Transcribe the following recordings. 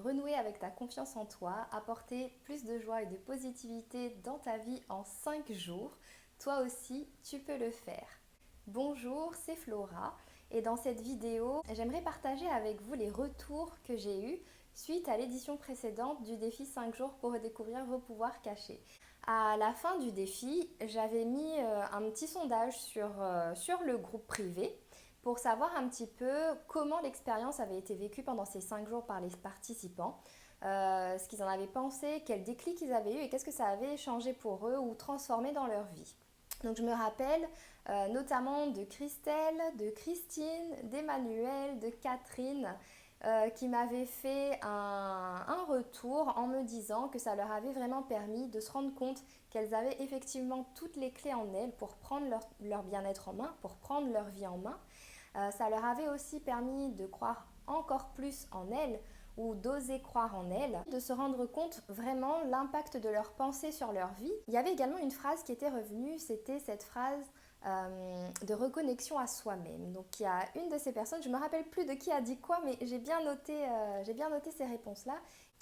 renouer avec ta confiance en toi, apporter plus de joie et de positivité dans ta vie en 5 jours. Toi aussi, tu peux le faire. Bonjour, c'est Flora et dans cette vidéo, j'aimerais partager avec vous les retours que j'ai eus suite à l'édition précédente du défi 5 jours pour redécouvrir vos pouvoirs cachés. À la fin du défi, j'avais mis un petit sondage sur le groupe privé pour savoir un petit peu comment l'expérience avait été vécue pendant ces 5 jours par les participants, ce qu'ils en avaient pensé, quel déclic ils avaient eu et qu'est-ce que ça avait changé pour eux ou transformé dans leur vie. Donc je me rappelle notamment de Christelle, de Christine, d'Emmanuel, de Catherine qui m'avaient fait un retour en me disant que ça leur avait vraiment permis de se rendre compte qu'elles avaient effectivement toutes les clés en elles pour prendre leur bien-être en main, pour prendre leur vie en main. Ça leur avait aussi permis de croire encore plus en elles ou d'oser croire en elles, de se rendre compte vraiment l'impact de leurs pensées sur leur vie. Il y avait également une phrase qui était revenue, c'était cette phrase de reconnexion à soi-même. Donc il y a une de ces personnes, je ne me rappelle plus de qui a dit quoi, mais j'ai bien noté ces réponses-là.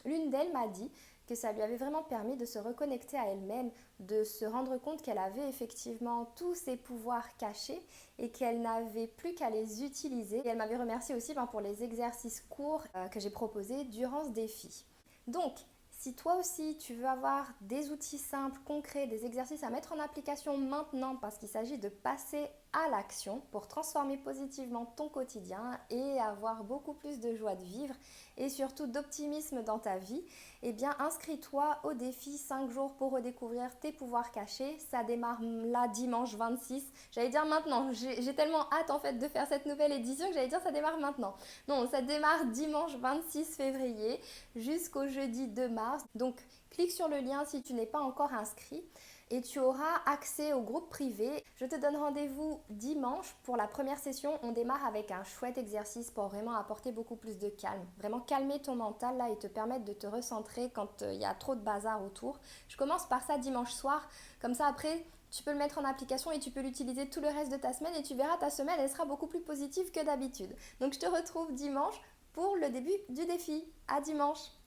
L'une d'elles m'a dit que ça lui avait vraiment permis de se reconnecter à elle-même, de se rendre compte qu'elle avait effectivement tous ses pouvoirs cachés et qu'elle n'avait plus qu'à les utiliser. Et elle m'avait remercié aussi pour les exercices courts que j'ai proposés durant ce défi. Donc, si toi aussi tu veux avoir des outils simples, concrets, des exercices à mettre en application maintenant parce qu'il s'agit de passer à l'action pour transformer positivement ton quotidien et avoir beaucoup plus de joie de vivre et surtout d'optimisme dans ta vie, eh bien inscris-toi au défi 5 jours pour redécouvrir tes pouvoirs cachés. Ça démarre là dimanche 26. J'allais dire maintenant, j'ai tellement hâte en fait de faire cette nouvelle édition que j'allais dire ça démarre maintenant. Non, ça démarre dimanche 26 février jusqu'au jeudi 2 mars. Donc clique sur le lien si tu n'es pas encore inscrit et tu auras accès au groupe privé. Je te donne rendez-vous dimanche pour la première session. On démarre avec un chouette exercice pour vraiment apporter beaucoup plus de calme. Vraiment calmer ton mental là et te permettre de te recentrer quand il y a trop de bazar autour. Je commence par ça dimanche soir. Comme ça après, tu peux le mettre en application et tu peux l'utiliser tout le reste de ta semaine et tu verras ta semaine, elle sera beaucoup plus positive que d'habitude. Donc je te retrouve dimanche pour le début du défi. À dimanche!